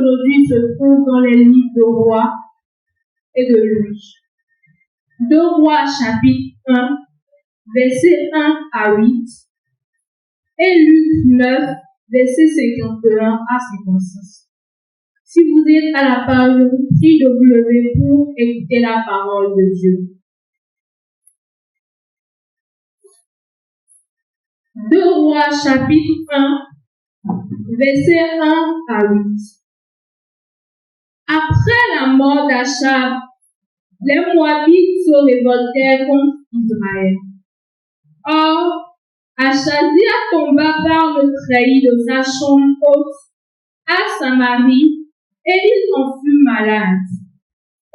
d'aujourd'hui se trouve dans les livres de Rois et de Luc. 2 Rois chapitre 1, versets 1 à 8, et Luc 9, versets 51 à 56. Si vous êtes à la page, je vous prie de vous lever pour écouter la parole de Dieu. 2 Rois chapitre 1, versets 1 à 8. Après la mort d'Achab, les Moabites se révoltèrent contre Israël. Or, Achazia tomba par le treillis de sa chambre haute à Samarie, et il en fut malade.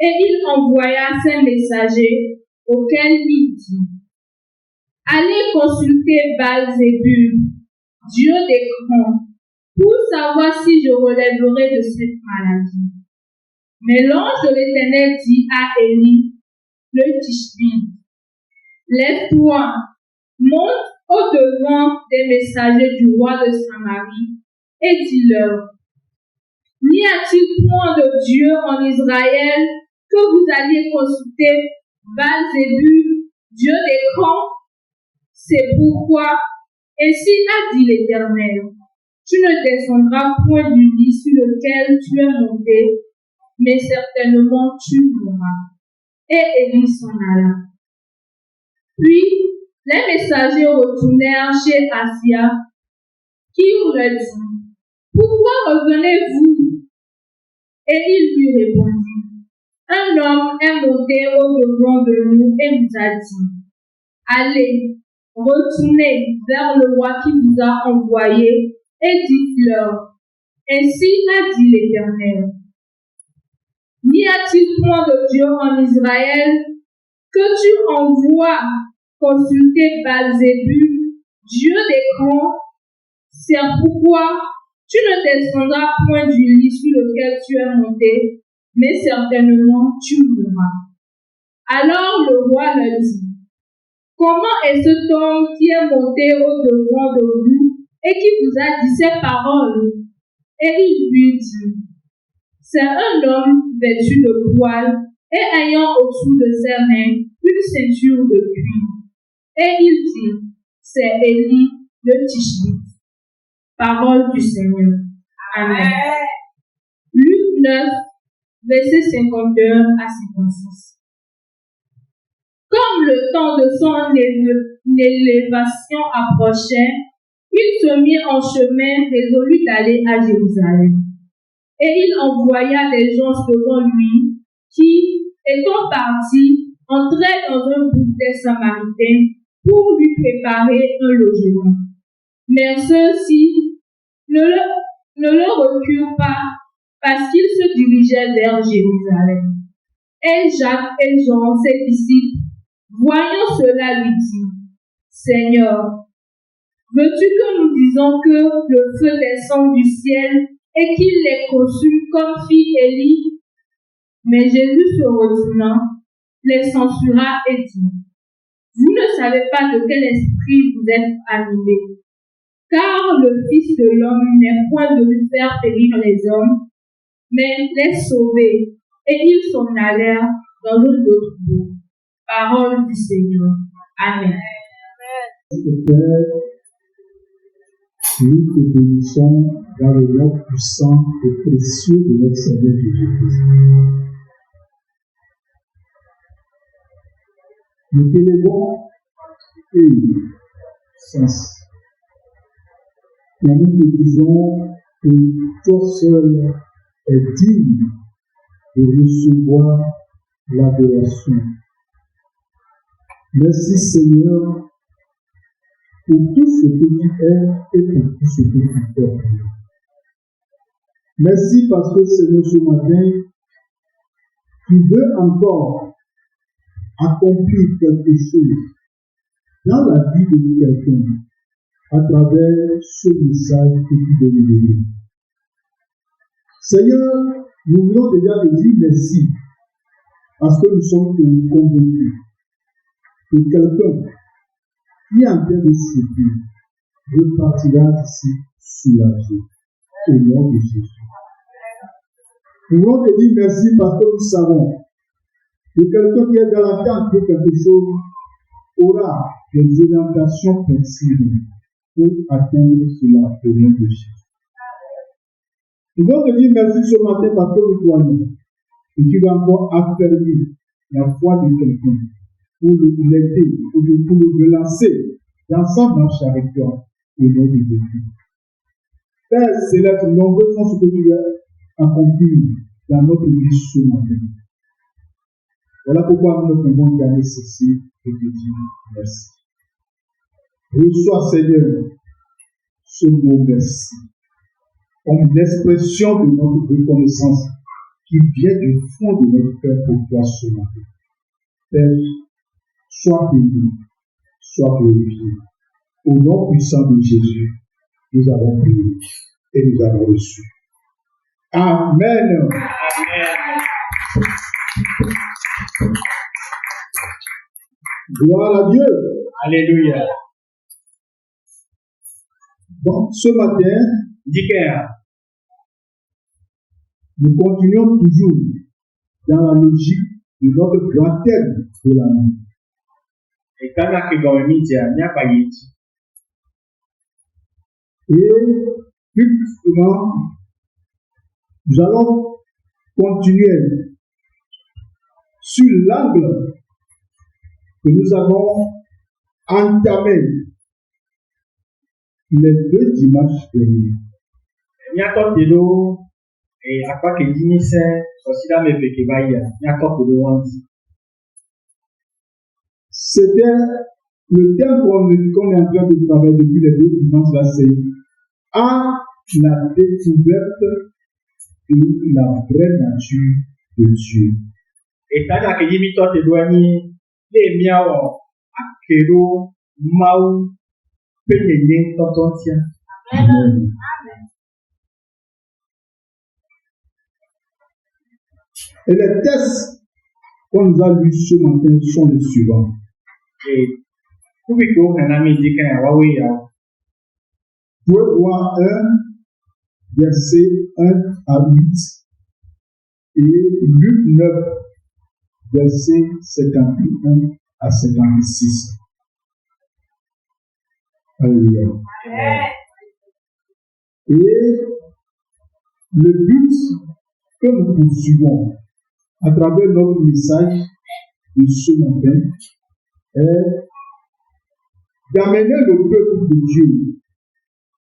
Et il envoya ses messagers, auxquels il dit: Allez consulter Baal-Zébul, Dieu des grands, pour savoir si je relèverai de cette maladie. Mais l'ange de l'Éternel dit à Élie, le Tishbite: Lève-toi, monte au-devant des messagers du roi de Samarie, et dis-leur: N'y a-t-il point de Dieu en Israël que vous alliez consulter Baal-Zébul, Dieu des grands? C'est pourquoi, ainsi a dit l'Éternel: Tu ne descendras point du lit sur lequel tu es monté, mais certainement tu mourras. Et Élie s'en alla. Puis, les messagers retournèrent chez Asia, qui leur dit: Pourquoi revenez-vous? Et il lui répondit: Un homme est monté au-devant de nous et nous a dit: Allez, retournez vers le roi qui vous a envoyé et dites-leur: Ainsi a dit l'Éternel. N'y a-t-il point de Dieu en Israël que tu envoies consulter Baal-Zébul, Dieu des grands? C'est pourquoi tu ne descendras point du lit sur lequel tu es monté, mais certainement tu mourras. Alors le roi leur dit: Comment est cet homme qui est monté au-devant de vous et qui vous a dit ces paroles? Et il lui dit: C'est un homme vêtu de poil et ayant autour de ses mains une ceinture de cuir. Et il dit: C'est Élie le Tishbite. Parole du Seigneur. Amen. Luc 9, versets 51 à 56. Comme le temps de son élévation approchait, il se mit en chemin résolu d'aller à Jérusalem. Et il envoya des gens devant lui qui, étant partis, entraient dans un groupe des Samaritains pour lui préparer un logement. Mais ceux-ci ne le reculent pas parce qu'ils se dirigeaient vers Jérusalem. Et Jacques et Jean, ses disciples, voyant cela, lui disent: Seigneur, veux-tu que nous disions que le feu descend du ciel et qu'il les consume comme fit Élie? Mais Jésus se retournant, les censura et dit: Vous ne savez pas de quel esprit vous êtes animés, car le Fils de l'homme n'est point venu faire périr les hommes, mais les sauver. Et ils s'en allèrent dans un autre bout. Parole du Seigneur. Amen. Nous te bénissons dans le nom puissant et précieux de notre Seigneur Jésus-Christ. Nous t'élevons et sens. Et nous te disons que toi seul es digne de recevoir l'adoration. Merci Seigneur pour tout ce que tu es et pour tout ce que tu fais. Merci parce que Seigneur, ce matin, tu veux encore accomplir quelque chose dans la vie de quelqu'un à travers ce message que tu veux nous donner. Seigneur, nous voulons déjà te dire merci parce que nous sommes convaincus que quelqu'un qui est en train de souffrir repartira d'ici soulagé au nom de Jésus. Nous voulons te dire merci parce que nous savons que quelqu'un qui est dans l'attente de quelque chose aura des orientations précises pour atteindre cela au nom de Jésus. Nous voulons te dire merci ce matin parce que nous croyons et tu vas encore affermir la foi de quelqu'un pour l'aider, pour le relancer dans sa marche avec toi au nom de Jésus. Père céleste, nombreux sont ce que tu as accompli dans notre vie ce matin. Voilà pourquoi nous ne pouvons jamais cesser de te dire merci. Reçois, Seigneur, ce mot merci, comme l'expression de notre reconnaissance qui vient du fond de notre cœur pour toi ce matin. Père, sois béni, sois glorifié. Au nom puissant de Jésus, nous avons prié et nous avons reçu. Amen. Gloire à Dieu. Alléluia. Donc, ce matin, nous continuons toujours dans la logique de notre grand thème de l'année. Et plus souvent, nous allons continuer sur l'angle que nous avons entamé les 2 dimanches derniers. C'était le thème qu'on est en train de travailler depuis les 2 dimanches là, c'est à la découverte de la vraie nature de Dieu. Et tant que Yimi toi t'éloignes, les miaos, akero, maou, pénéné, tonton tien. Amen. Et les textes qu'on nous a lus ce matin sont les suivants. Et Kubiko, un ami dit qu'il y a Huawei. Vous pouvez voir 1, verset 1 à 8 et Luc 9, verset 51 à 56. Alléluia. Et le but que nous poursuivons à travers notre message de ce matin est d'amener le peuple de Dieu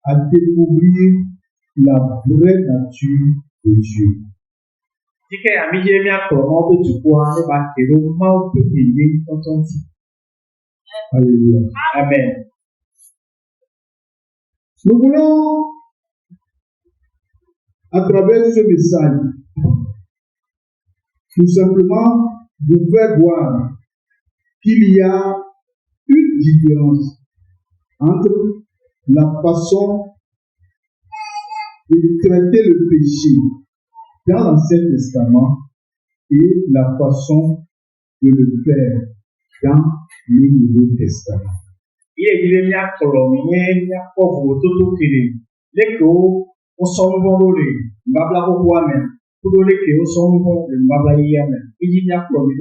à découvrir la vraie nature de Dieu. Alléluia. Amen. Nous voulons, à travers ce message, tout simplement vous faire voir qu'il y a une différence entre la façon de traiter le péché dans l'Ancien Testament et la façon de le faire dans le Nouveau Testament. Il est dit qu'il y a colombier, il y a pauvre, tout qui les co, on s'en va voler, babla pour toi-même, pour les qui sont bons, le babla y-même. Il dit qu'il y a colombier,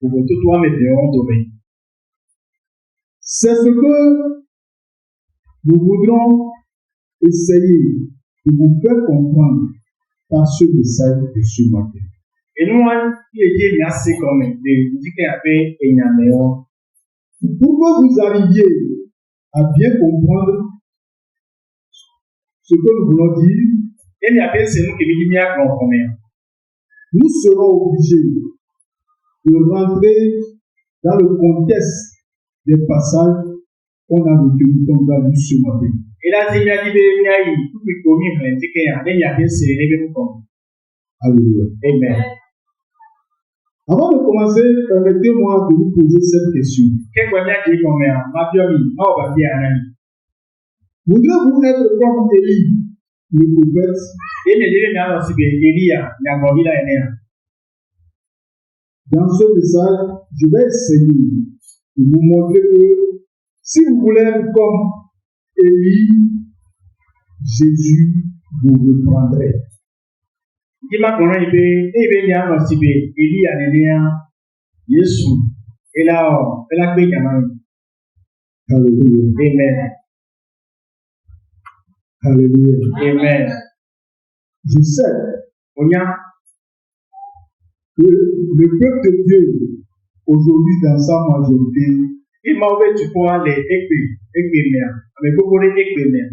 pour tout toi-même, on doit. C'est ce que nous voudrons essayer de vous faire comprendre par ce message de ce matin. Et nous, il est dit qu'il y a assez comme des dit qu'il y a fait et il y a meilleur. Pour que vous arriviez à bien comprendre ce que nous voulons dire, et il y a fait c'est nous qui dit qu'il y a combien. Nous serons obligés de rentrer dans le contexte des passages qu'on a retenus comme dans lu ce matin. Et là, il y a dit qu'il y a eu tout le commis, il y a fait c'est les mêmes comme. Alléluia. Amen. Avant de commencer, permettez-moi de vous poser cette question. Voudrez-vous être comme Élie, le prophète? Dans ce message, je vais essayer de vous montrer que si vous voulez être comme Élie, Jésus vous reprendrait. Dima kɔnɔ yi be nya nɔ si be Eliya nenea Yesu ela gbe nyama mi. Alléluia. Amen. Alléluia. Amen. Je sais Onya que le peuple de Dieu, aujourd'hui dans sa majorité, ima wo be tukɔ le egbe mea ame gbogbo ɖe egbe mea.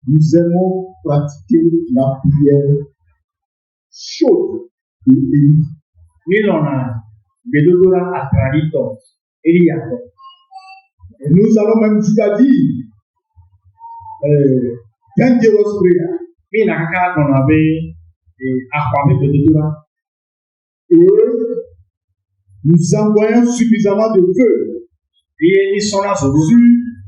nous aimons pratiquer la prière chaude de Élie. Milɔna gbedodoɖa atraɖitɔ Eliya tɔ. Et nous allons même jusqu'à dire dangerous prayer. Mina kaka gbɔna be axɔame gbedodoɖa. Et nous envoyons suffisamment de feu Eye nisɔna zoɖo sur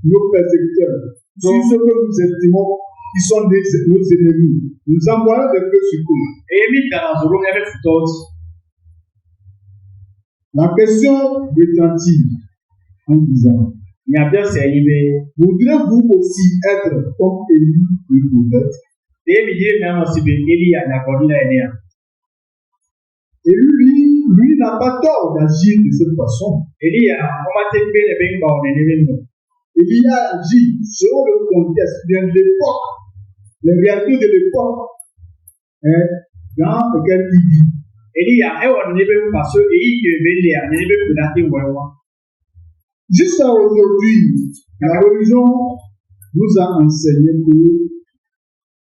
nos persécuteurs, sur ceux que nous estimons qui sont nos ennemis. Nous envoyons des feux sur eux. eye mi dana zoɖo miaƒe futɔwo dzi. La question retentit en disant, Miabia se yi be voudrez-vous aussi être comme Élie le prophète? eye mi die mianɔ si be Eliya nyagblɔɖila enea. Et lui n'a pas tort d'agir de cette façon. Eliya ɔmate gbe le be ŋgba wo nene be nu. Élie a agi selon le contexte de l'époque, les réalités de l'époque dans lequel il vit. Eliya ewɔ nene be nu parce que eyi ke be lia nene be ko na te wɔwa. Jusqu'à aujourd'hui, la religion nous a enseigné que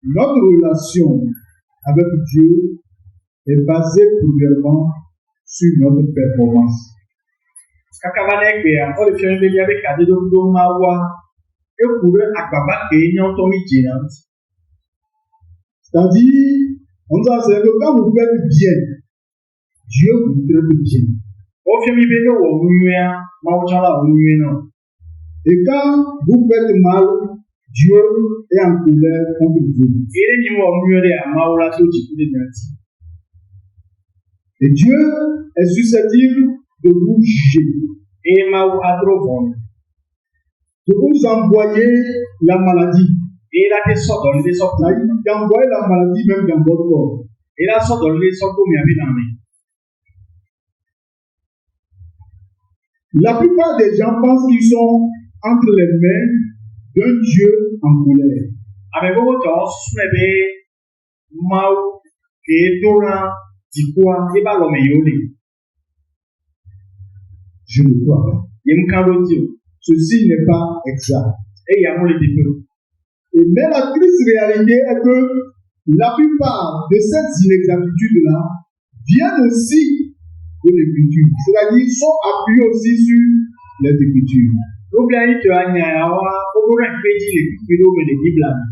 notre relation avec Dieu est basée premièrement sur notre performance. Kaka va ɖe egbea wo le fiɔnu be miabe kadodo mawoa eku ɖe agbagba ke nyɔtɔ mi dzina ŋuti. C'est-à-dire, on nous a enseigné que quand vous faites bien, Dieu vous traite bien. Wofia mi be ne wɔ nu nyuia mawo tsã la wɔ nu nyui na. Et quand vous faites mal, Dieu est en colère contre vous. Eye ne mi wɔ nu nyui ɖe amawo la to dziku ɖe mia ŋuti. Et Dieu est susceptible de vous juger, Eye mawo adro vɔnu. de vous envoyer la maladie, Eye la te sɔ dɔli ɖe sɔ ko. c'est-à-dire d'envoyer la maladie même dans votre corps. Eye la sɔ dɔli ɖe sɔ ko miabe lãme. La plupart des gens pensent qu'ils sont entre les mains d'un Dieu en colère. Ame gbogbo tɔwo susu me be mawu ke do na dzikua eba lɔme yewo le. Je ne crois pas. Yem ka ɖo dzi o. Ceci n'est pas exact. Eye amewo le teƒe o. Et mais la triste réalité est que la plupart de ces inexactitudes-là viennent aussi de l'écriture. C'est-à-dire, sont appuyés aussi sur les écritures. Wobia yi tɔ anya yawoa woɖo ɖe kpe dzi le kpe ɖewo me le Biblia me.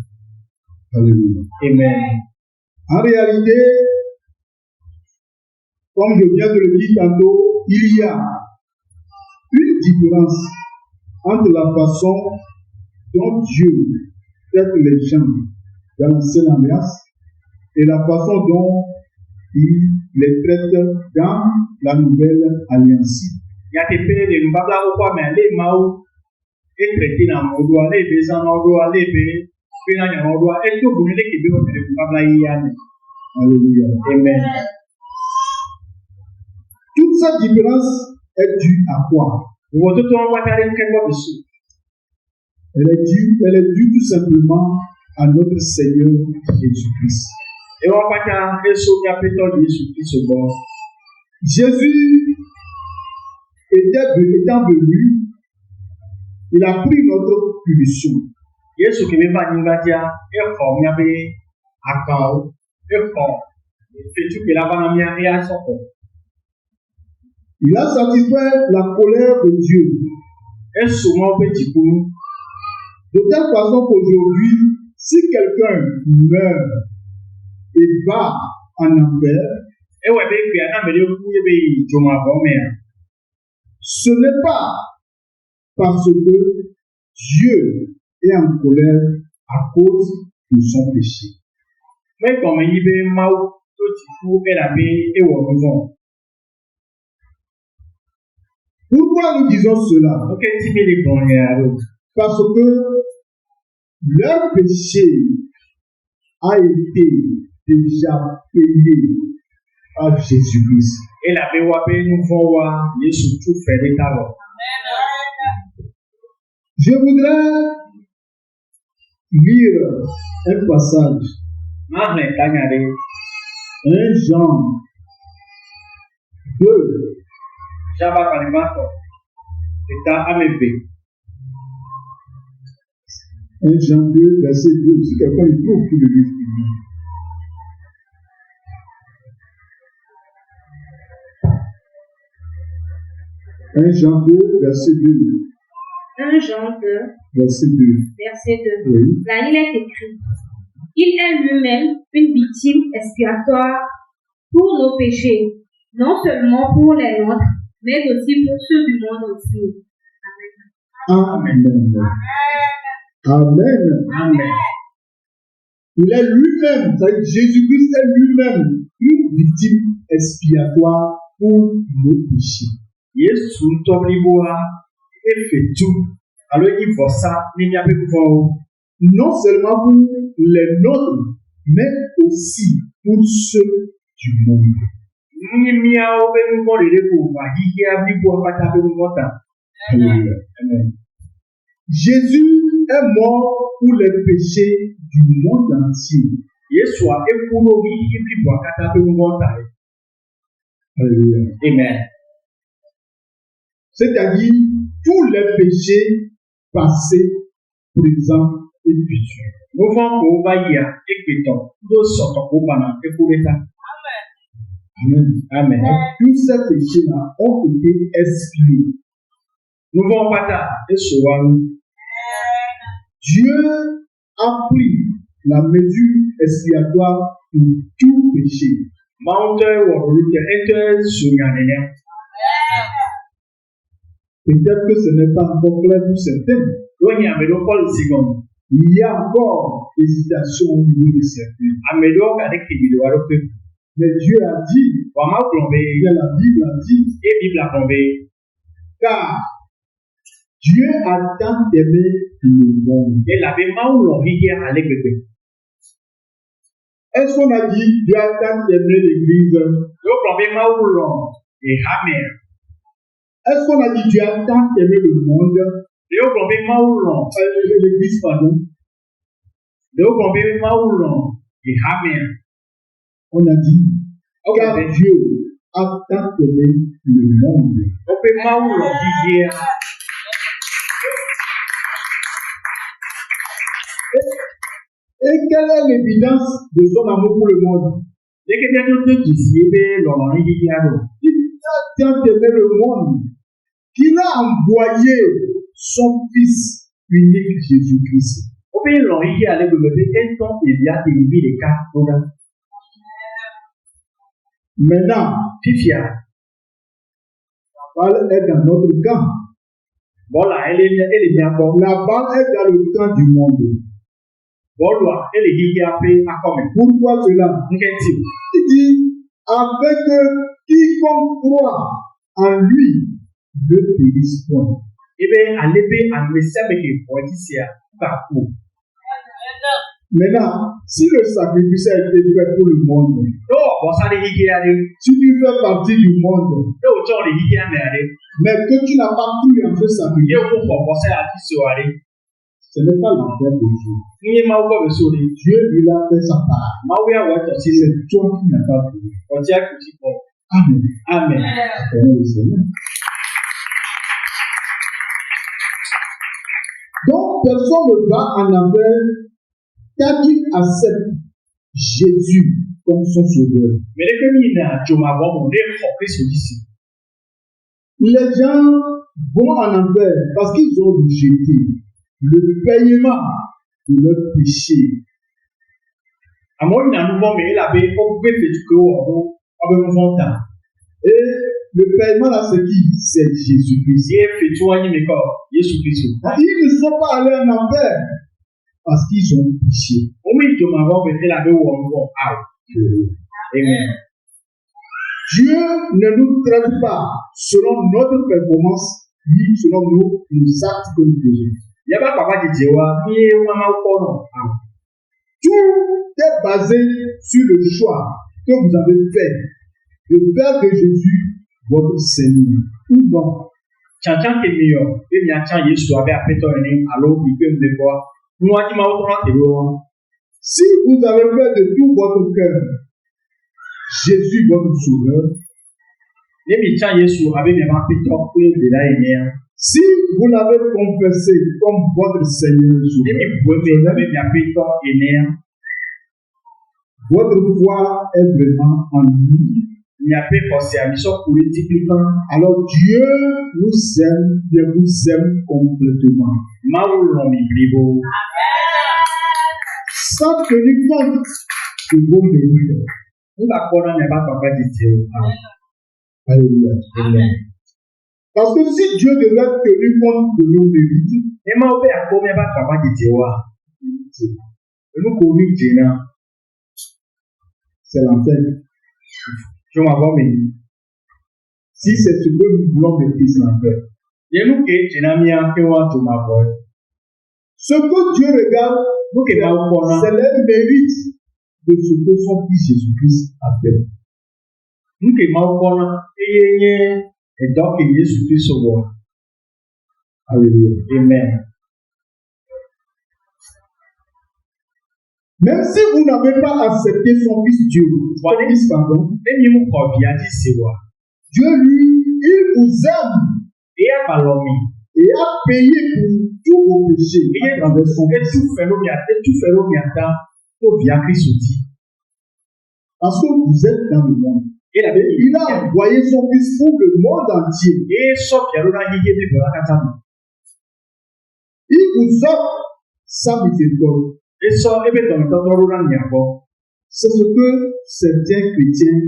Alléluia. Amen. En réalité, comme je viens de le dire tantôt, il y a une différence entre la façon dont Dieu traite les gens dans l'ancienne alliance et la façon dont il les traite dans la nouvelle alliance. Nyateƒe le nubablawo ƒe ame le mawu etrete na amewo ɖoa le ebe zãnawo ɖoa le ebe kpena nyawo ɖoa eto ʋu ne ke be wòle le nubabla yia me. Alléluia. Amen. Toute cette différence est due à quoi? Vovototowo katã ɖe ŋke gbɔ bisu. Elle est due tout simplement à notre Seigneur Jésus-Christ. Ewa katã eso miaƒe Tɔ Yesu Kristo gbɔ. Jésus étant venu, il a pris notre punition. Yesu ke be va anyigba dzia exɔ miaƒe akpawo, exɔ fetu ke la va na mia eya sɔ kɔ. Il a satisfait la colère de Dieu. Eso mawo ƒe dzikunu. De telle façon qu'aujourd'hui, si quelqu'un meurt et va en enfer, Ewɔe be gbea na ame ɖe ku ye be yi dzomavɔ mea. ce n'est pas parce que Dieu est en colère à cause de son péché. Megɔme yi be Mawu to dziku elabe ewɔ nu vɔ. Pourquoi nous disons cela? Ok, ti mi le gbɔn ya ɖo. Parce que leur péché a été déjà payé à Jésus-Christ. Et la béwabe nous voit Jésus tout fait des talons. Je voudrais lire un passage. 1 Jean 2. Jaba Kalimato. C'est à AMB. 1 Jean 2, verset 2. Si quelqu'un est trouve tout le livre. 1 Jean 2, verset 2. 1 Jean 2, Verset 2. verset 2. Oui. Là, il est écrit: Il est lui-même une victime expiatoire pour nos péchés, non seulement pour les nôtres, mais aussi pour ceux du monde entier. Amen. Amen. Amen. Il est lui-même, c'est-à-dire Jésus-Christ est lui-même une victime expiatoire pour nos péchés. Yesu Tobliboa et fait tout. Alors il voit ça, il n'y a pas de voir. Non seulement pour les nôtres, mais aussi pour ceux du monde. Amen. Jésus est mort pour les péchés du monde entier. Alléluia. Amen. C'est-à-dire tous les péchés passés, présents et futurs. Nous vont va y a équitant. Nous sortons au banane et pour l'État. Amen. Amen. Tous ces péchés-là ont été expiés. Nous vont pas tard et souvent. Dieu a pris la mesure expiatoire pour tout péché. Mountain or route enter Sunyanene. Peut-être que ce n'est pas encore clair pour certains. When you have a local sigon, Il y a encore hésitation au niveau de certains. Amedo avec qui doit le faire. Mais Dieu a dit, Wama plombé, et la Bible a dit, et Bible a plombé. car Dieu a tant aimé le monde. Et la béma ou l'on vit à l'église. Est-ce qu'on a dit Dieu a tant aimé l'église? Le problème ou l'on est hammer. Est-ce qu'on a dit Dieu a tant aimé le monde? Le problème ou l'on, L'église, pardon. le problème ou l'on est hammer. On a dit, car Dieu a tant aimé le monde. On peut pas ou l'on vit. Et quelle est l'évidence de son amour pour le monde? Dès que tu te dis, l'on a dit, Il a tant aimé le monde qu'il a envoyé son Fils unique Jésus-Christ. on peut l'on y aller de un temps il y a des milliers de cas. Maintenant, Fifia, la balle est dans notre camp. voilà, elle est bien bon. La balle est dans le camp du monde. Voilà, elle est hier après à comme. Pourquoi cela? Il dit, afin que quiconque croit en lui ne périsse point. Eh bien, à l'épée, à message qui pour ici à parcours. Maintenant, si le sacrifice a été fait pour le monde, Non, bon, ça les hier aller. si tu fais partie du monde, Non, tu as les hier mais aller. mais que tu n'as pas cru en ce Il sacrifice, faut penser à qui se aller. ce n'est pas l'affaire de Dieu. Ni ma ou pas sur les. Dieu lui a fait sa part. Ma ou ya wa to si C'est toi qui n'as pas cru. on tient que tu bon. Amen. Amen. Seigneur le Seigneur. Donc, personne ne va en enfer car qu'il accepte Jésus comme son sauveur. Mais les communes à Joma bon, on est focus sur ici. Les gens vont en enfer parce qu'ils ont rejeté le paiement de leur péché. À mon avis, mais il avait beaucoup de que on avait mon temps. Et le paiement là, c'est qui? C'est Jésus-Christ. Il fait toi ni mes corps, Jésus Christ. Ils ne sont pas allés en enfer parce qu'ils ont péché. Au milieu de ma voix, il avait on go out. Amen. Dieu ne nous traite pas selon notre performance, ni selon nos actes que nous faisons. Il y a pas papa qui dit wa, ni maman ou non. Tout est basé sur le choix que vous avez fait de faire de Jésus votre Seigneur ou non. Tchan ke miyo, e mi atchan Yesu abe apeto ene alo ipe mdekwa. Mwa di ma otona tero. Si vous avez fait de tout votre cœur Jésus votre sauveur, E mi tchan Yesu abe mi apeto kwe de la ene. si vous l'avez confessé comme votre Seigneur et E mi sauveur, bweme abe mi apeto ene. votre foi est vraiment en lui. Mi ape kose a mi so kure tiplikan. Alors Dieu nous aime, Dieu vous aime complètement. Ma ou lon mi blibo. Sans tenir compte de vos mérites. Mwa kona ne ba papa di tero. Alléluia. Amen. Parce que si Dieu devait tenir compte de nos mérites, E ma obe akome ba papa di tero. Enu komi jena. c'est l'enfer. Je m'avons mis. Si c'est ce que nous voulons mettre, c'est l'enfer. Enu ke jena mi a ke wa to ma boy. Ce que Dieu regarde, Nous que ma kona. c'est le mérite de ce que son Fils Jésus-Christ a fait. Nke ma kona eyenye edo ke Yesu Kristo wo. Alléluia. Amen. Même si vous n'avez pas accepté son Fils Dieu, son Fils, pardon, Emi mu ko bi adi sewa. Dieu lui, il vous aime E a balomi. et a payé pour tous vos péchés à travers son E Fils. tu fero mi ata to bi a Kristo ti. Parce que vous êtes dans le monde. E la Et il a envoyé son Fils pour le monde entier. e so piaro na yeye bi bola kata mi. Il vous offre sa miséricorde. E so ebe don to ro na nyabo. C'est ce que certains chrétiens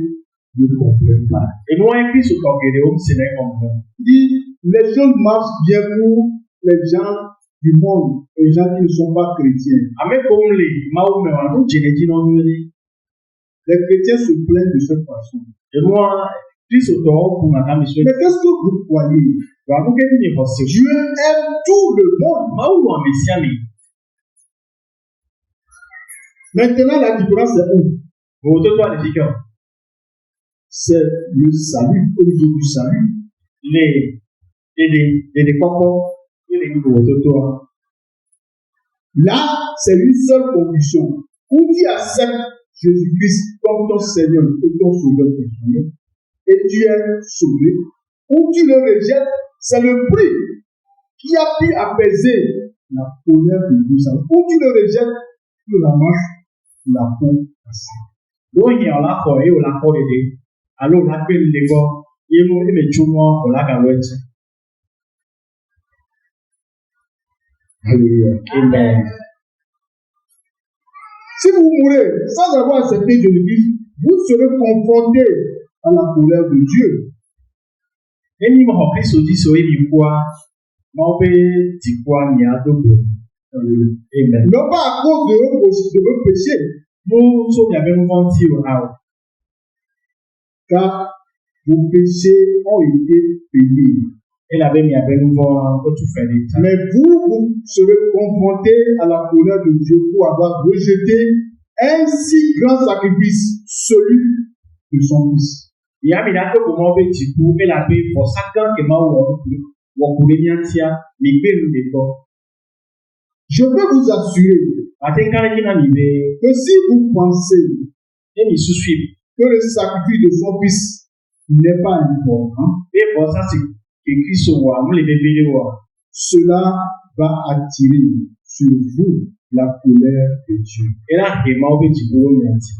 ne comprennent pas. E no en Kristo ko gere o se na ko mo. Il dit, les choses marchent bien pour les gens du monde, les gens qui ne sont pas chrétiens. Ame ko mle ma o me wa no jene ji no nyele. Les chrétiens se plaignent de cette façon. E no Kristo to o ku na mi so. Mais qu'est-ce que vous croyez? Wa no ke ni ho se. Dieu aime tout le monde. Ma o wa me sia mi. Maintenant, la différence est où? Wo to to ali dikyo. C'est le salut, au niveau du salut. Le koko le ni wo to to. Là, c'est une seule condition. Ou tu acceptes Jésus-Christ comme ton Seigneur et ton Sauveur personnel, et tu es sauvé, ou tu le rejettes, c'est le prix qui a pu apaiser la colère de Dieu. Ou tu le rejettes, tu ramasses la peau cassée. Lóyìn ọ̀làkọ̀ yìí ọ̀làkọ̀ dédé, àlọ́ ọ̀làkọ̀ èlé gbọ́, yéé mú ẹ̀mẹ̀ tó mọ́ ọ̀làkàlọ́ ẹ̀jẹ̀. Alléluia. Amen. Si vous mourrez sans avoir accepté Jésus-Christ, vous serez confronté à la colère de Dieu. Ẹni mọ̀ ọ́ Kristo jí sọ èmi kwa, mọ̀ bẹ́ ti kwa ní àdókò. Amen. Non pas à cause de vos péchés, Mú sómi abẹ́nú fọ́n tí o ha o. car vos péchés ont été payés. Ẹ làbẹ́ mi abẹ́nú fọ́n ó tún fẹ́ lé ta. Mais vous serez confronté à la colère de Dieu pour avoir rejeté un si grand sacrifice, celui de son Fils. Ìyá mi náà tó kò mọ́ bẹ́ ti kú, ẹ làbẹ́ fọ́ sákàn kì máa wọ̀kùnrin ní àtìyá ní gbèrú lè gbọ́. Je peux vous assurer Àti nkárẹ́ kí náà nìbẹ́ que si vous pensez ẹ̀mí súsú ìbí. que le sacrifice de son Fils n'est pas important, Bẹ́ẹ̀ fọ́ sásì kì Kristo wà, múlẹ̀ bẹ́ẹ̀ bẹ́ẹ̀ wà. cela va attirer sur vous la colère de Dieu. Ẹ láti máa bẹ́ ti dúró ní àtì.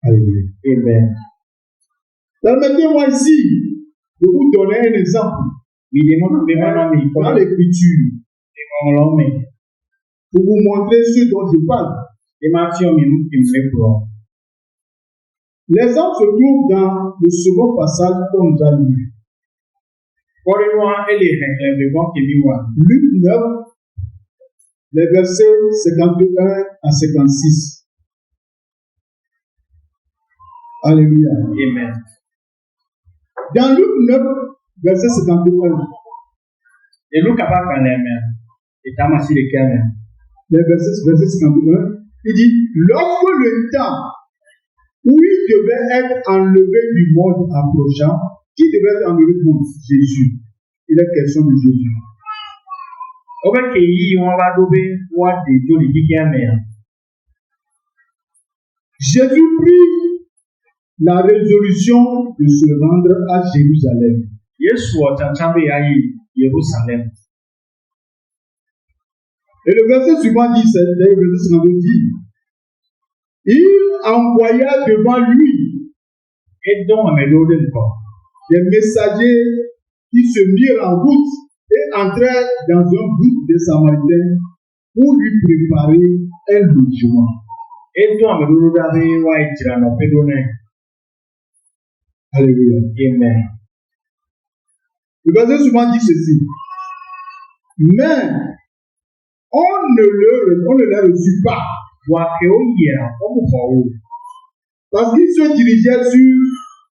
Alléluia. Amen. Permettez-moi ici de vous donner un exemple Ìdèmọ́ náà bẹ́ẹ̀ bá náà mi kọ́ dans l'Écriture ìmọ̀ ọlọ́mẹ̀. pour vous montrer ce dont je parle. Ẹ máa tí ọmọ inú kì í mú ẹ̀kọ́. L'exemple se trouve dans le second passage qu'on nous a lu. Kọ́rin wá ẹ lè rìn ẹ̀rẹ̀gbọ́n kìíní wà. Luc 9, les versets 51 à 56. Alléluia. Amen. Dans Luc 9, verset 51, Ìlú kàbá kan lẹ́mẹ̀. Ìta máa sí lè kẹ́mẹ̀. les verset 51, il dit, lorsque le temps où il devait être enlevé du monde approchant. Qui devait être enlevé du monde? Jésus. Il est question de Jésus. Jésus prit la résolution de se rendre à Jérusalem. Et le verset suivant dit, c'est le verset suivant dit, il envoya devant lui des messagers qui se mirent en route et entrèrent dans un groupe des Samaritains pour lui préparer un logement. Alléluia. Amen. Le verset suivant dit ceci. Mais on ne les reçut pas.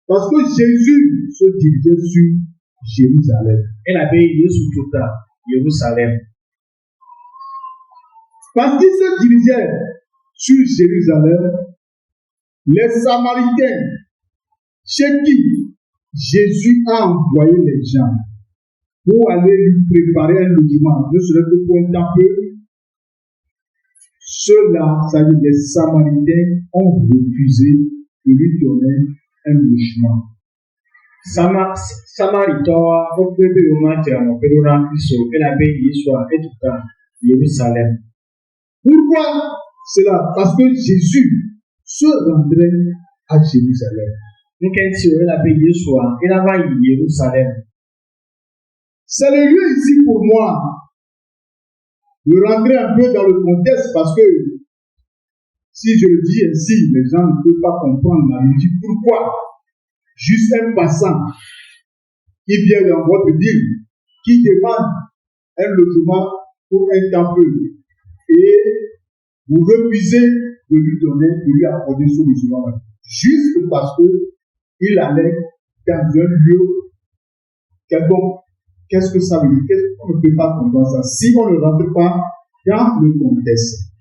Parce que Jésus se dirigeait sur Jérusalem. Parce qu'il se dirigeait sur Jérusalem, les Samaritains, chez qui Jésus a envoyé les gens pour aller lui préparer un logement, ne serait que pour un temps peu, ceux-là, c'est-à-dire les Samaritains, ont refusé de lui donner un logement. Pourquoi cela? Parce que Jésus se rendrait à Jérusalem. C'est le lieu ici pour moi de rentrer un peu dans le contexte parce que si je le dis ainsi, les gens ne peuvent pas comprendre la logique. Pourquoi juste un passant qui vient dans votre ville, qui demande un logement pour un temps peu et vous refusez de lui donner, de lui accorder ce logement juste parce que il allait dans un lieu quelconque. Qu'est-ce que ça veut dire? On ne peut pas comprendre ça si on ne rentre pas dans le contexte.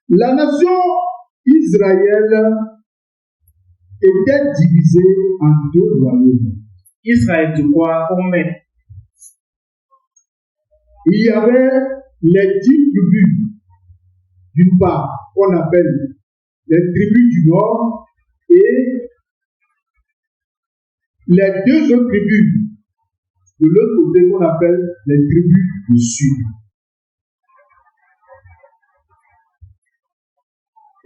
La nation Israël était divisée en deux royaumes. Israël, tu crois, il y avait les 10 tribus, d'une part, qu'on appelle les tribus du nord, et les deux autres tribus de l'autre côté, qu'on appelle les tribus du sud.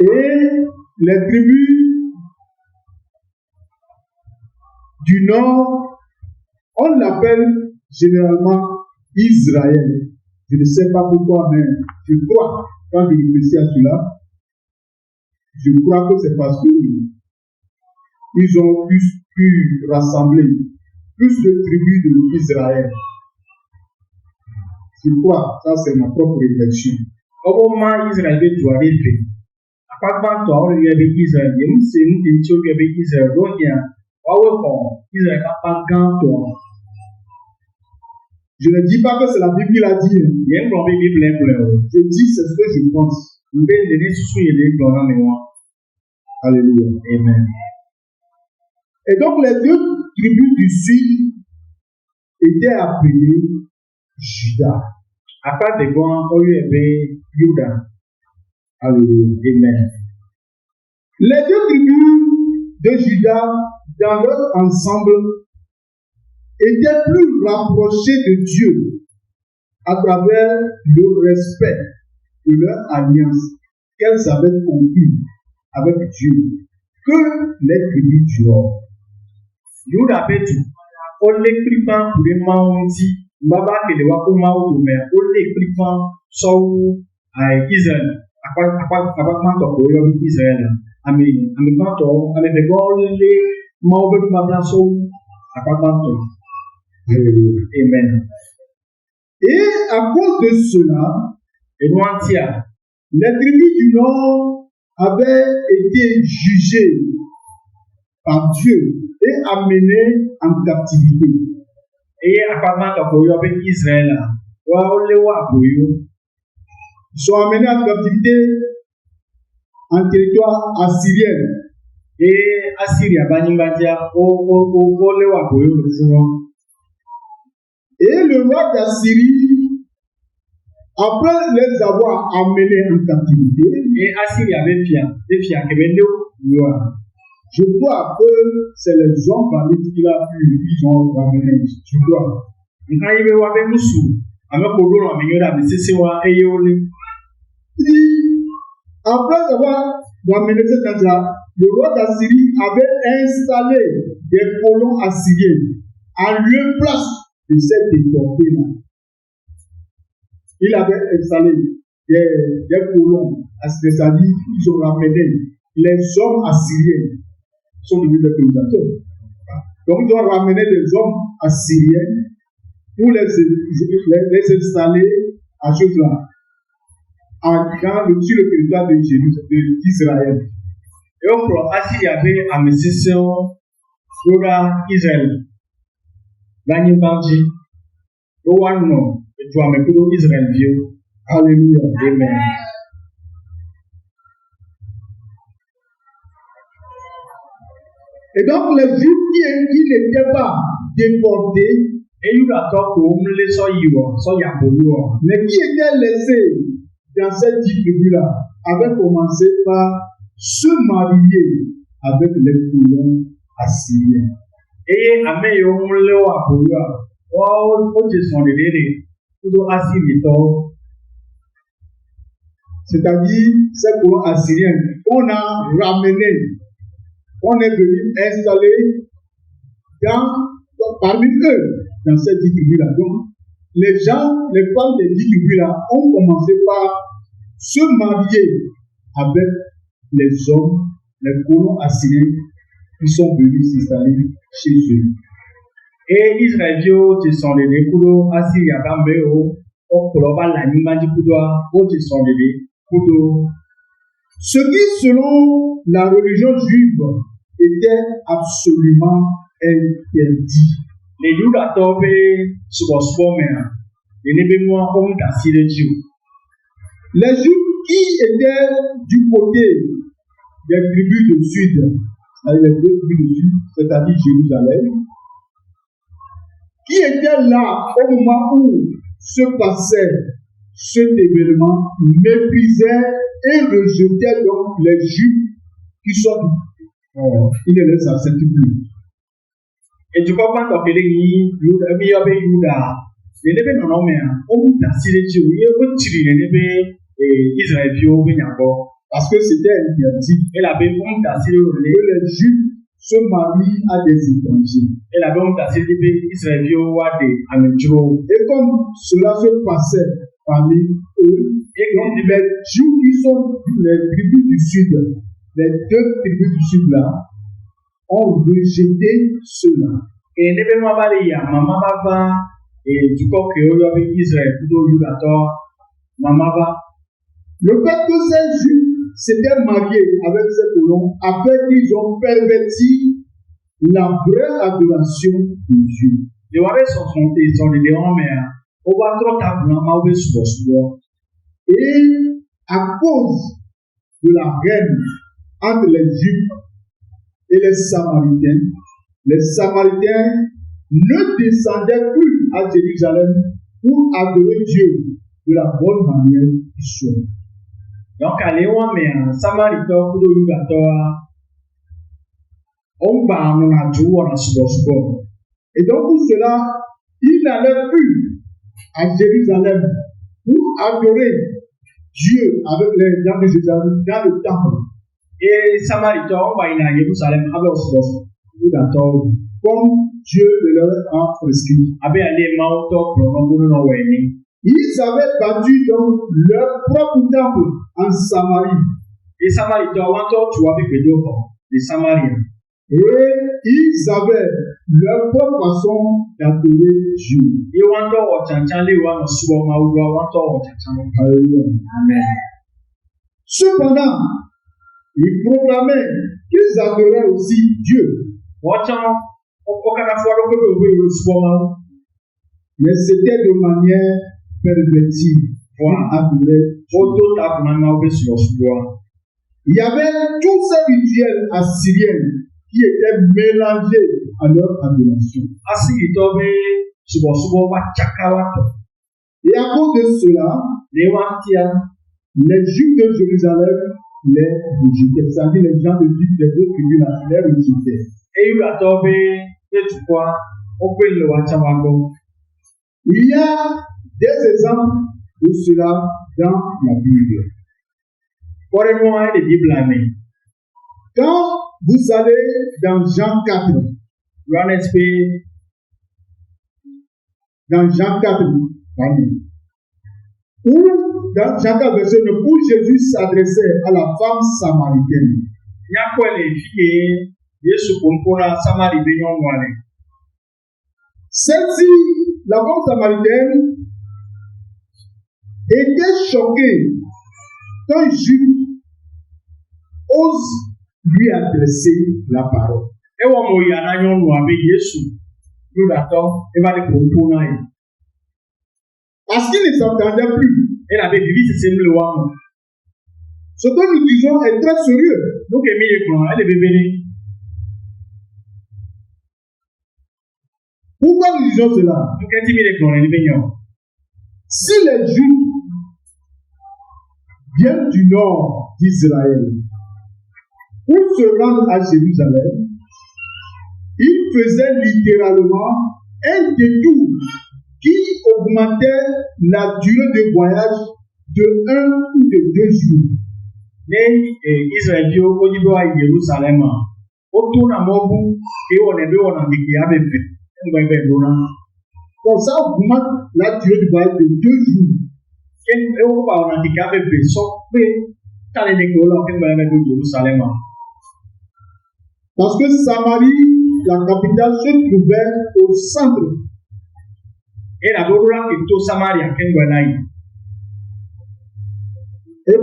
Et les tribus du nord, on l'appelle généralement Israël. Je ne sais pas pourquoi, mais je crois, quand je réfléchis à cela, je crois que c'est parce qu'ils ont pu rassembler plus de tribus d'Israël. Je crois, ça c'est ma propre réflexion. Je ne dis pas que c'est la Bible qui l'a dit. Je dis c'est ce que je pense. Alléluia. Amen. Et donc les deux tribus du sud étaient appelées Juda. Alléluia. Amen. Les deux tribus de Juda, dans leur ensemble, étaient plus rapprochés de Dieu à travers le respect de leur alliance qu'elles avaient conclue avec Dieu que les tribus du nord. Amen. Et à cause de cela, les tribus du nord avait été jugé par Dieu et amené en captivité. Et apparemment, quand il y avait Israël, Ils sont amenés en captivité en territoire assyrien. et Assyria, Et le roi d'Assyrie, après les avoir amenés en captivité, et Assyria avait je crois que c'est les hommes valides qu'il a pu, ils ont ramené. Je crois. Après avoir ramené ces gens-là, le roi d'Assyrie avait installé des colons assyriens en lieu et place de ces déportés-là. Il avait installé des colons assyriens, c'est-à-dire qu'ils ont ramené les hommes assyriens, sont devenus des colonisateurs. Donc ils ont ramené des hommes assyriens pour les installer à Jérusalem, sur le territoire d'Israël. Et on prend Assyria avait à Messission, Flora, Israël. L'année bandit, au Wano, et tu as mis pour Israël vieux. Alléluia. Amen. Et donc les Juifs qui n'étaient pas déportés, et il y a les soyons, mais qui étaient laissés dans cette tribu-là, avaient commencé par se marier avec les colons assyriens. Et à meilleur moulin à Boya, c'est-à-dire ces colons assyriens qu'on a ramenés, on est venu installer parmi eux dans cette tribu-là. Donc, les femmes des tribus-là ont commencé par se marier avec les hommes, les colons assyriens qui sont venus s'installer chez eux. Et Israël, tu sont les coups Assyria, Bambéo, au Koloba, l'anima du Koudoa, où tu sont les coups. Ce qui, selon la religion juive, était absolument interdit. Les loups à tomber sur le sport, les nébémois ont assis les Dieu. Les Juifs qui étaient du côté des tribus du sud, les deux tribus du sud, c'est-à-dire Jérusalem, qui étaient là au moment où se passait cet événement, méprisaient et rejetaient donc les Juifs qui sont ils ne les acceptent plus. Et tu comprends que les Yuda, les nébés non hommes, on assis les Dieu, il y a un petit nébé Israël vieux, parce que c'était interdit. Et la béne assis les Juifs se marient à des étrangers. Et la béne assis les Israël vieux, et comme cela se passait parmi eux, et donc les Juifs qui sont les tribus du sud, les deux tribus du sud là, ont rejeté cela. Et ne veut pas aller à maman va et du coup que vous avez Israël pour le maman va. Le fait que ces Juifs s'étaient mariés avec ces colons, après qu'ils ont perverti la vraie adoration de Dieu. Les Warriors sont des démons, mais on va trop tablement mauvais sur. Et à cause de la guerre entre les Juifs et les Samaritains ne descendaient plus à Jérusalem pour adorer Dieu de la bonne manière qui soit. Donc, allez, mais Samaritain, pour le Yugatoire, on va en adouer en subospo. Et donc, pour cela, il n'allait plus à Jérusalem pour adorer Dieu avec les gens de Jérusalem dans le temple. Et Samaritain, on va à Jérusalem avec subospo. Comme Dieu le leur a prescrit. Ils avaient bâti donc leur propre temple en Samarie. Et Samaritains, les Samariens. Et ils avaient leur propre façon d'adorer Dieu. Amen. Cependant, Ils proclamaient qu'ils adoraient aussi Dieu. Mais c'était de manière pervertie. Il y avait tous ces rituels assyriens qui étaient mélangés à leur adoration. Et à cause de cela, les Juifs de Jérusalem les rejetaient. C'est-à-dire les gens de Juifs des deux tribus les rejetaient. Il y a des exemples de cela dans la Bible. Quand vous allez dans Jean 4, où dans Jean 4, verset 9, où Jésus s'adressait à la femme samaritaine. Celle-ci, la femme samaritaine, était choquée quand Jules ose lui adresser la parole. Parce qu'il ne s'entendait plus. Ce que nous disons est très sérieux. Pourquoi nous disons cela? Si les Juifs viennent du nord d'Israël pour se rendre à Jérusalem, ils faisaient littéralement un détour qui augmentait la durée de voyage de 1 ou de 2 jours. Comme ça augmente la durée de voyage de 2 jours. Parce que Samarie, la capitale, se trouvait au centre. Et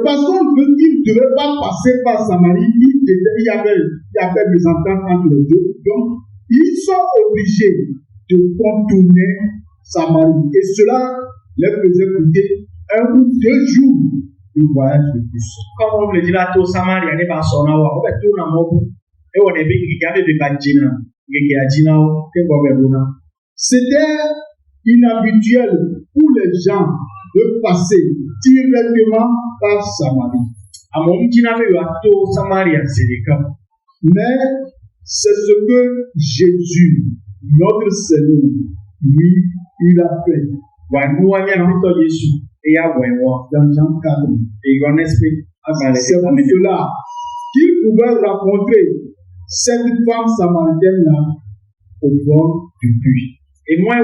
parce qu'on ne devait pas passer par Samarie, il y avait des ententes entre les deux. Donc, ils sont obligés de contourner Samarie. Et cela leur faisait coûter 1 ou 2 jours de voyage de plus. Comme on le dit là, tout Samarie, on est pas son awa, on fait tout dans mon bout. Et on est bien qui avait des badjina, c'était inhabituel pour les gens de passer directement par Samarie. Mais c'est ce que Jésus, notre Seigneur, lui, il a fait. Dans Jean 4. C'est pour cela qu'il pouvait rencontrer cette femme samaritaine-là au bord du puits. Et moi,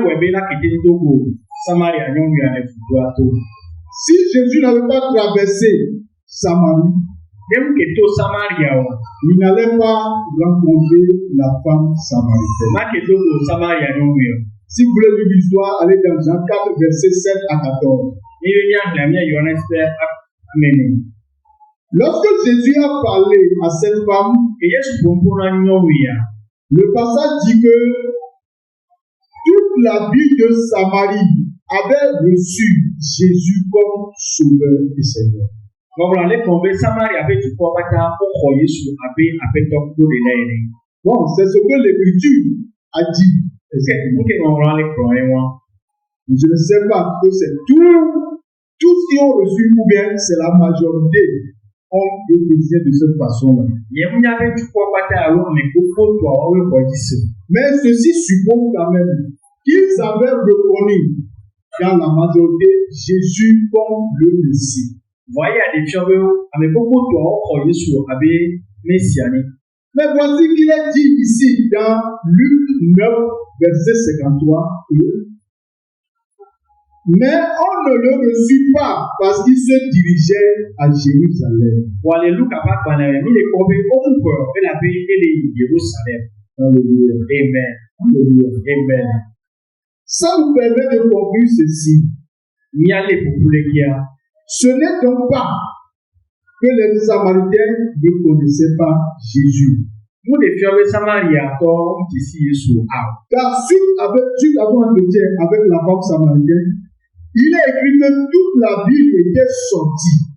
si Jésus n'avait pas traversé Samarie, il n'allait pas rencontrer la femme samaritaine. Si vous voulez lire l'histoire, allez dans Jean 4, versets 7 à 14. Lorsque Jésus a parlé à cette femme, le passage dit que toute la ville de Samarie avait reçu Jésus comme sauveur et Seigneur. Bon, c'est ce que l'Écriture a dit. Je ne sais pas que c'est tous qui ont reçu ou bien c'est la majorité ont été de cette façon-là. Mais ceci suppose quand même qu'ils avaient reconnu dans la majorité Jésus comme le Messie. Mais voici qu'il est dit ici dans Luc 9, verset 53. Mais on ne le reçut pas parce qu'il se dirigeait à Jérusalem. Alléluia. Amen. Alléluia. Amen. Ça nous permet de conclure ceci. Ce n'est donc pas que les Samaritains ne connaissaient pas Jésus. Nous les fiables Samaria, toi, ici, Jésus. Car suite à son entretien avec la femme samaritaine, il est écrit que toute la ville était sortie.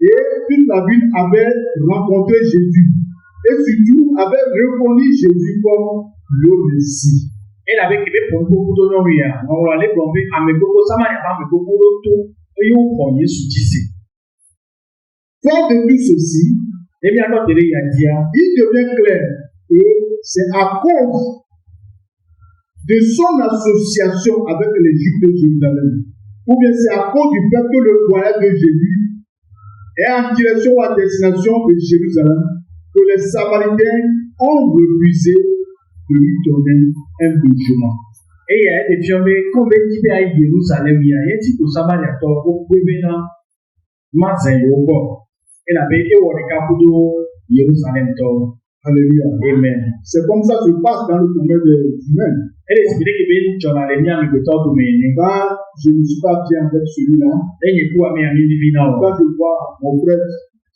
Et toute la ville avait rencontré Jésus. Et surtout avait reconnu Jésus comme le Messie. Et la veille, il pour beaucoup de noms, on va aller plomber à mes beaucoup Samaria, mais beaucoup de tout, et on prend Jésus d'ici. Fort de tout ceci, il devient clair que c'est à cause de son association avec les Juifs de Jérusalem, ou bien c'est à cause du fait que le voyage de Jésus est en direction ou à destination de Jérusalem, que les Samaritains ont refusé de lui donner un logement. Et il y a des gens qui ont été à Jérusalem, il y a un type de Samaria qui ont été à Jérusalem. Et la paix est au cap de Jérusalem. Alléluia. Amen. C'est comme ça que se passe dans le domaine des humains. Et les spirits qui viennent dans la lumière, mais que toi, domaine. Quand je ne suis pas bien avec celui-là, et il faut amener un divin. Quand je vois mon frère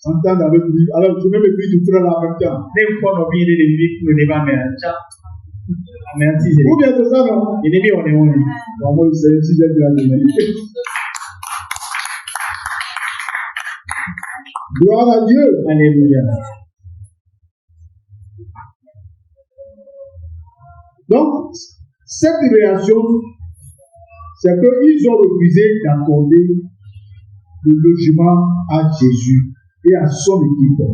s'entendre avec lui, alors je mets mes filles du frère en même temps. Même quand on vient de lui, nous ne pas mettre. Ou bien c'est ça, non? Et les filles, on est. Moi, c'est si j'ai de la domaine. Gloire à Dieu. Alléluia. Donc, cette réaction, c'est qu'ils ont refusé d'accorder le logement à Jésus et à son équipe.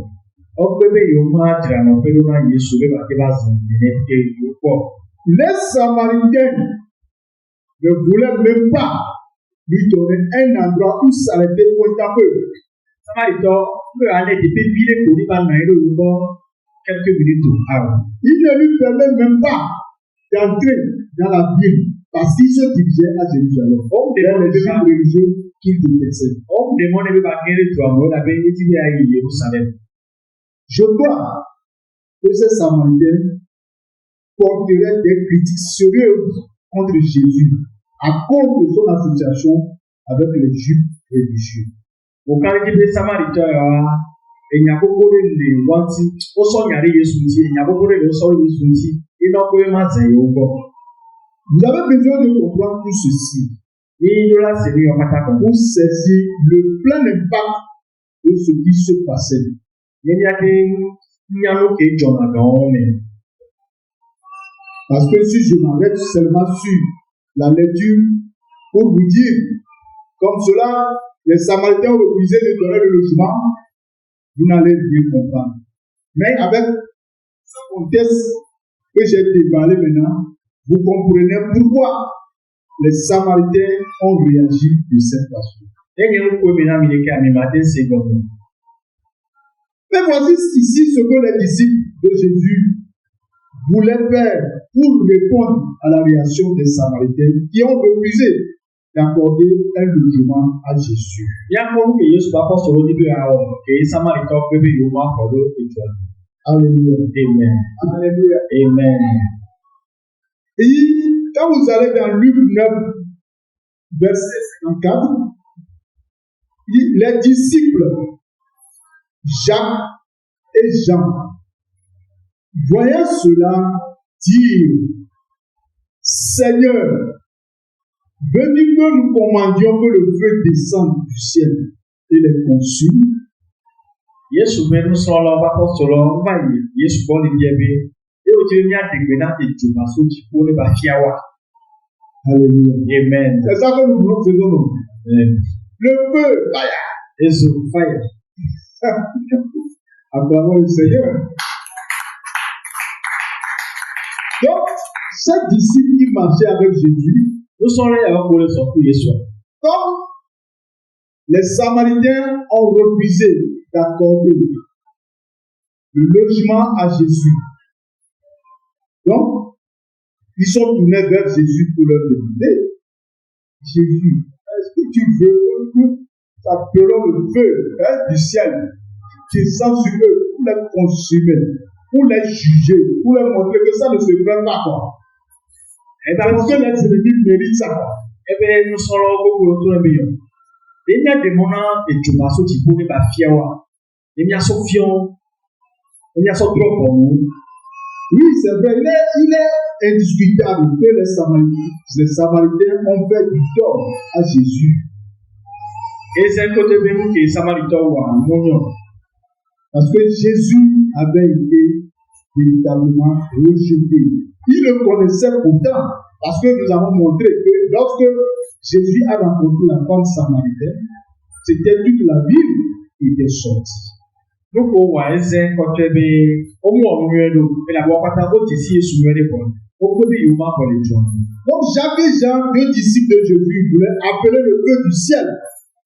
Les Samaritains ne voulaient même pas lui donner un endroit où s'arrêter pour un peu. Quelques minutes. Il ne lui permet même pas d'entrer dans la ville parce qu'il se dirigeait à Jérusalem. On demande les gens religieux qu'il détestait. On demande de baquer toi, on avait été à Jérusalem. Je crois que ces Samaritains porteraient des critiques sérieuses contre Jésus à cause de son association avec les Juifs religieux. Au cas où les Samaritains, il n'y a pas beaucoup de wanti, au son y a des sunti, il n'y a pas beaucoup de son sunti, et non pas vraiment c'est au bord. Vous avez besoin de comprendre tout ceci. Et de là, c'est lui en attaquant. Pour saisir le plein impact de ce qui se passait. Il y a des gens qui parce que si je m'arrête seulement sur la lecture pour vous dire, comme cela, les Samaritains ont refusé de donner le logement, vous n'allez rien comprendre. Mais avec ce contexte que j'ai dévoilé maintenant, vous comprenez pourquoi les Samaritains ont réagi de cette façon. Mais voici ici ce que les disciples de Jésus voulaient faire pour répondre à la réaction des Samaritains qui ont refusé d'accorder un logement à Jésus. Alléluia. Amen. Alléluia. Amen. Et quand vous allez dans Luc 9, verset 54, les disciples Jacques et Jean, voyant cela, dirent: Seigneur, veux-tu que nous commandions que le feu descende du ciel et les consume? Yesu menu solo bako solo mbaye Yesu boni biebe e o ti ni ategbe na ejuma so ti ko le ba fiawa. Alléluia. Amen. C'est ça que nous voulons faire. Le feu, fire. Yesu fire. Acclamons le Seigneur. Donc, ces disciples qui marchaient avec Jésus, nous sommes là pour le sortir Yesu. Comme les Samaritains ont refusé d'accorder le logement à Jésus. Donc, ils sont tournés vers Jésus pour leur demander: Jésus, est-ce que tu veux que appelons le feu du ciel descend sur eux pour les consumer, pour les juger, pour leur montrer que ça ne se fait pas, quoi? Et parce que les ennemis méritent ça, quoi. Eh bien, nous sommes là pour le tour de million. Il y a des moments et tu m'as sauté pour les fiawa. Les miens sont fiants. Les miens sont trop pour nous. Oui, c'est vrai, il est indiscutable que les Samaritains ont fait du tort à Jésus. Et c'est un côté de nous qui est Samaritain ou un monument. Parce que Jésus avait été véritablement rejeté. Il le connaissait pourtant, parce que nous avons montré que lorsque Jésus a rencontré la femme samaritaine, c'était toute la ville qui était sortie. Donc, on voit un côté de au moins, et la voix pas ici est soumise des points. Au côté du moment pour les gens. Donc, Jacques et Jean, deux disciples de Jésus, voulaient appeler le feu du ciel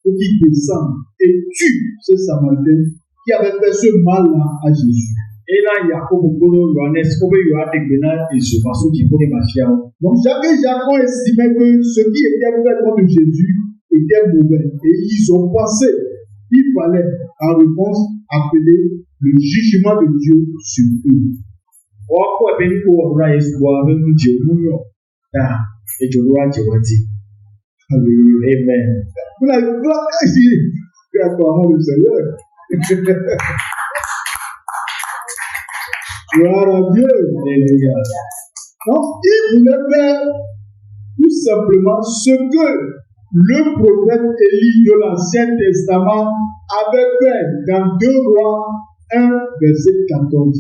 pour qu'il descende et tue ce samaritain qui avait fait ce mal-là à Jésus. Et là, il y a beaucoup de Johannes, comme il y a des bénins et ce parce qu'il faut les machins. Donc, Jacques et Jean ont estimé que ce qui était fait contre Jésus était mauvais. Et ils ont pensé qu'il fallait, en réponse, appeler le jugement de Dieu sur eux. Amen. Vous l'avez dit, acclamons le Seigneur. Gloire à Dieu. Alléluia. Donc, il voulait faire tout simplement ce que le prophète Élie de l'Ancien Testament avait fait dans 2 Rois 1, verset 14.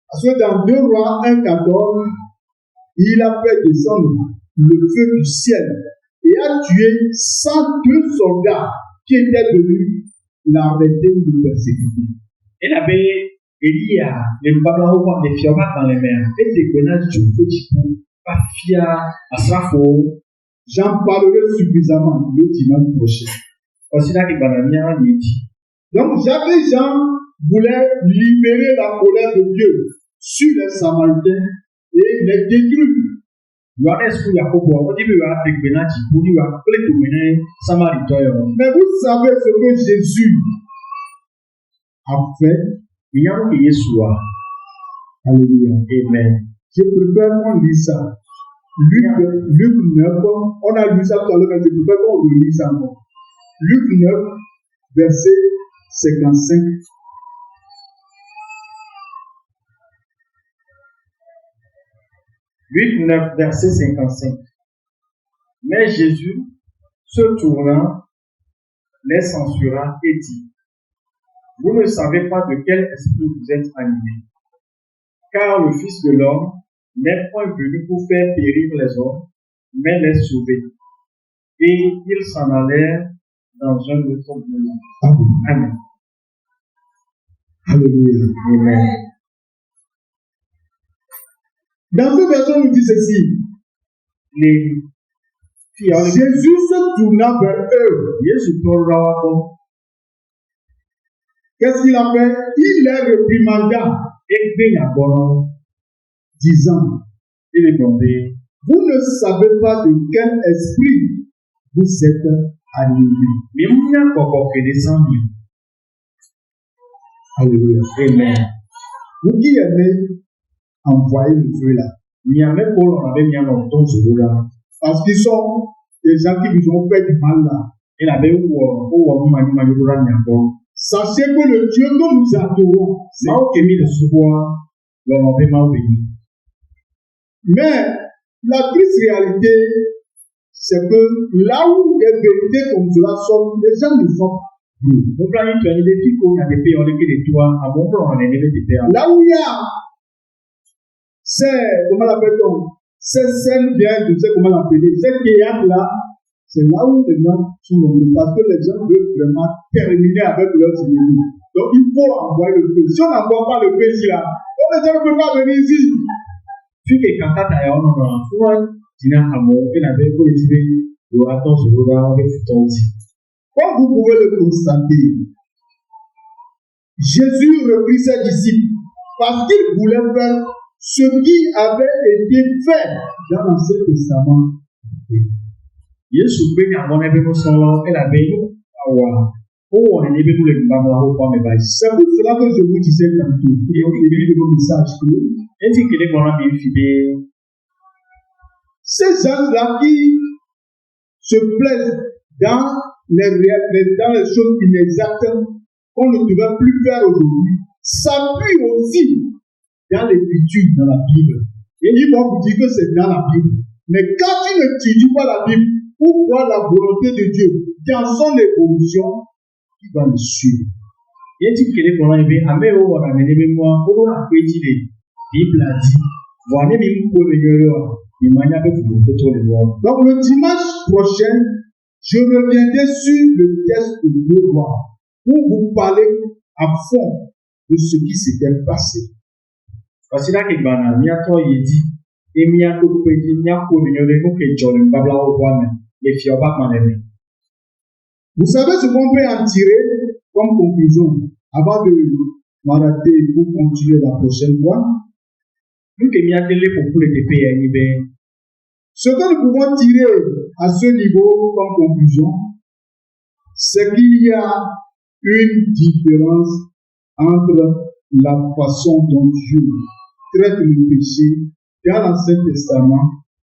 Parce que dans 2 Rois 1, 14, il a fait descendre le feu du ciel et a tué 102 soldats qui étaient venus l'arrêter de le persécuter. Et la paix, Elia, les Bablaou, les Fiamat dans les mers, et les Grenades du Fouchipou, Pafia, Asrafo. J'en parlerai suffisamment le dimanche prochain. Aussi là, les Bananiens, il dit. Donc, Jacques et Jean voulaient libérer la colère de Dieu sur les Samaritains et les détruire. Johannes fu Yakobo, on dit que les Grenades du Samaritain. Mais vous savez ce que Jésus a fait. Alléluia. Amen. Je préfère qu'on lise ça. Luc 9, on a lu ça tout à l'heure, mais je préfère qu'on le lise encore. Luc 9, verset 55. Luc 9, verset 55. Mais Jésus, se tournant, les censura et dit: Vous ne savez pas de quel esprit vous êtes animés, car le Fils de l'homme n'est point venu pour faire périr les hommes, mais les sauver. Et ils s'en allèrent dans un autre monde. Amen. Alléluia. Amen. Dans ce verset, on nous dit ceci. Jésus se tourna vers eux. Qu'est-ce qu'il a fait? Il les réprimanda, disant: Vous ne savez pas de quel esprit vous êtes animés. Alléluia. Amen. Vous qui aimez envoyer le feu là. Parce qu'ils sont des gens qui vous ont fait du mal là. Sachez que le Dieu que nous adorons, mais la triste réalité, c'est que là où des vérités comme cela sont, les gens ne sont pas. Là où il y a, c'est, comment l'appelle-t-on? C'est celle bien, je sais comment l'appeler, celle qui est là, c'est là où les gens sont nombreux, parce que les gens veulent vraiment terminer avec leurs ennemis. Donc il faut envoyer le feu. Si on n'envoie pas le feu ici là, les gens ne peuvent pas venir ici. Comme vous pouvez le constater, Jésus reprit ses disciples parce qu'il voulait faire ce qui avait été fait dans l'Ancien Testament. C'est pour cela que je vous disais tantôt, et au début de mon message, ces gens-là qui se plaisent dans les choses inexactes qu'on ne devrait plus faire aujourd'hui, s'appuient aussi dans l'écriture, dans la Bible. Et ils vont vous dire que c'est dans la Bible. Mais quand tu n'étudies pas la Bible pour voir la volonté de Dieu dans son évolution, tu vas le suivre. Et tu peux les prendre, mais à mes hauts, à mes mémoires, pour la pétiller, Bible a dit, voilà, mais vous pouvez venir là, il m'a dit que vous pouvez le voir. Donc, le dimanche prochain, je reviendrai sur le texte de Noé pour vous parler à fond de ce qui s'était passé. Parce que là, il y a toi, il dit, et il y a tout le pays, il y a pour venir le coup que John ne va pas au roi, mais il y a pas de. Vous savez ce qu'on peut en tirer comme conclusion avant de m'arrêter pour continuer la prochaine fois? Nous qui m'y attendons pour les pays, ce que nous pouvons tirer à ce niveau comme conclusion, c'est qu'il y a une différence entre la façon dont Dieu traite le péché dans l'Ancien Testament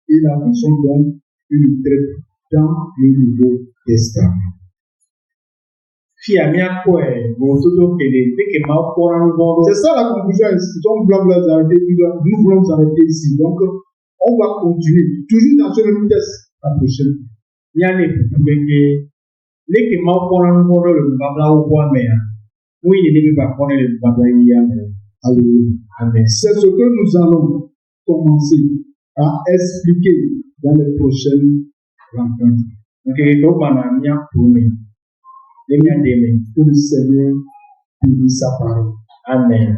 et la façon dont il le traite dans le Nouveau Testament. C'est ça la conclusion. Nous voulons nous arrêter ici. Donc, on va continuer. Toujours dans ce même texte la prochaine fois. C'est ce que nous allons commencer à expliquer dans les prochaines rencontres. Que le Seigneur bénisse sa parole. Amen.